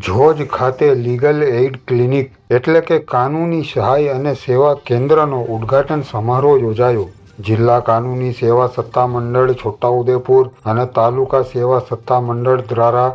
જોજ ખાતે legal aid clinic એટલે કે કાનૂની સહાય અને સેવા કેન્દ્રનો ઉદ્ઘાટન સમારોહ યોજાયો. જિલ્લા કાનૂની સેવા સત્તા મંડળ છોટાઉદેપુર અને તાલુકા સેવા સત્તા મંડળ દ્વારા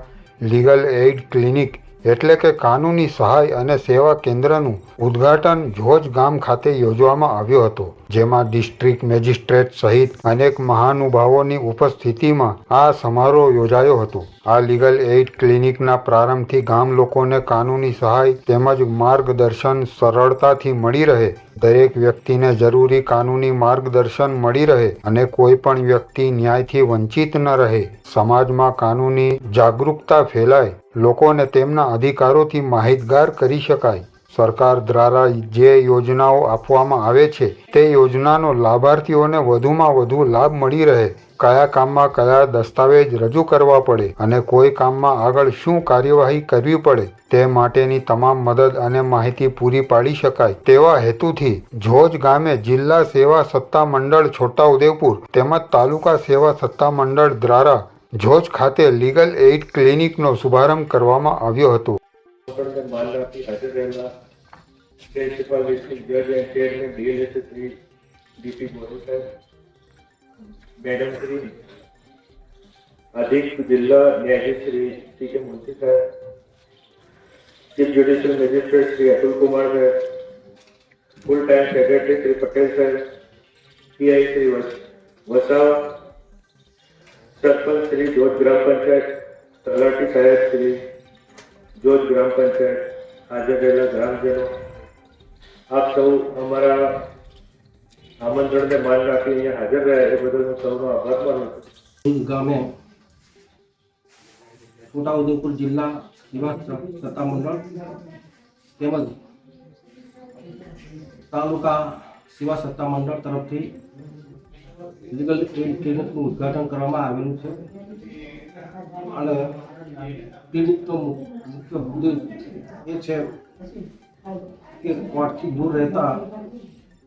લીગલ એઇડ ક્લિનિક એટલે કે કાનૂની સહાય અને સેવા કેન્દ્રનું ઉદ્ઘાટન જોજ ગામ ખાતે યોજવામાં આવ્યો હતો, જેમાં ડિસ્ટ્રિક્ટ મેજિસ્ટ્રેટ સહિત અનેક મહાનુભાવોની ઉપસ્થિતિમાં આ સમારોહ યોજાયો હતો. આ લીગલ એઇડ ક્લિનિકના પ્રારંભથી ગામ લોકોને કાનૂની સહાય તેમજ માર્ગદર્શન સરળતાથી મળી રહે, દરેક વ્યક્તિને જરૂરી કાનૂની માર્ગદર્શન મળી રહે અને કોઈ પણ વ્યક્તિ ન્યાયથી વંચિત ન રહે, સમાજમાં કાનૂની જાગૃતતા ફેલાય, લોકોને તેમના અધિકારોથી માહિતગાર કરી શકાય. સરકાર દ્વારા જે યોજનાઓ આપવામાં આવે છે તે યોજનાનો લાભાર્થીઓને વધુમાં વધુ લાભ મળી રહે, કયા કામમાં કયા દસ્તાવેજ રજૂ કરવા પડે અને કોઈ કામમાં આગળ શું કાર્યવાહી કરવી પડે તે માટેની તમામ મદદ અને માહિતી પૂરી પાડી શકાય તેવા હેતુથી જોજ ગામે જિલ્લા સેવા સત્તા મંડળ છોટાઉદેપુર તેમજ તાલુકા સેવા સત્તા મંડળ દ્વારા જોજ ખાતે લીગલ એઇડ ક્લિનિકનો શુભારંભ કરવામાં આવ્યો હતો. प्रिंसिपल डिस्ट्रिक्ट जज and chairman DLS Shri DP Boru sir, madam Shri अधीक्षक जिला न्यायाधीश Shri C K Munshi sir, chief judicial magistrate Shri Atul Kumar sir, full time secretary Shri Patel sir, PI Shri Vasava, sarpanch Shri Joj ग्राम पंचायत, तलाटी साहेब श्री जोज ग्राम पंचायत, हाजर रहेला ग्रामजनों, આપ સૌ અમારા આમંત્રણને માન રાખી અહીંયા હાજર રહ્યા એ બદલ હું સૌનો આભાર માનું છું. ગામે છોટાઉદેપુર જિલ્લા સેવા સત્તા મંડળ તેમજ તાલુકા સેવા સત્તા મંડળ તરફથી લીગલ એઇડ ક્લિનિકનું ઉદ્ઘાટન કરવામાં આવેલું છે અને ક્લિનિકનો મુખ્ય ઉદ્દેશ એ છે કે કોર્ટથી દૂર રહેતા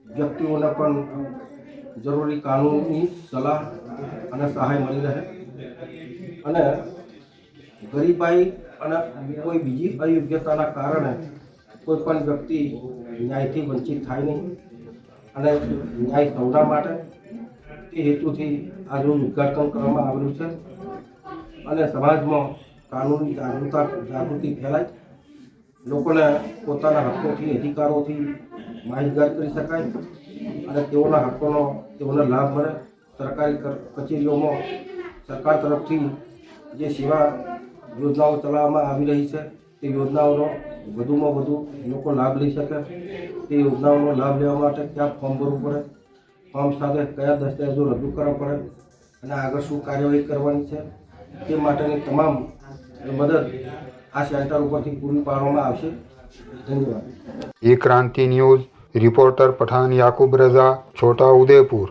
વ્યક્તિઓને પણ જરૂરી કાનૂની સલાહ અને સહાય મળી રહે અને ગરીબાઈ અને કોઈ બીજી અયોગ્યતાના કારણે કોઈ પણ વ્યક્તિ ન્યાયથી વંચિત થાય નહીં અને ન્યાય સૌના માટે તે હેતુથી આજનું ઉદ્ઘાટન કરવામાં આવેલું છે અને સમાજમાં કાનૂની જાગૃતિ ફેલાય, લોકોને પોતાના હકોથી અધિકારોથી માહિતગાર કરી શકાય અને તેઓના હકોનો તેઓને લાભ મળે. સરકારી કચેરીઓમાં સરકાર તરફથી જે સેવા યોજનાઓ ચલાવવામાં આવી રહી છે તે યોજનાઓનો વધુમાં વધુ લોકો લાભ લઈ શકે. તે યોજનાઓનો લાભ લેવા માટે ક્યાં ફોર્મ ભરવું પડે, ફોર્મ સાથે કયા દસ્તાવેજો રજૂ કરવા પડે અને આગળ શું કાર્યવાહી કરવાની છે તે માટેની તમામ મદદ આ સેન્ટર ઉપરથી પૂરી પાડવામાં આવશે. ધન્યવાદ. એ ક્રાંતિ ન્યૂઝ રિપોર્ટર પઠાન યાકુબ રઝા, છોટાઉદેપુર.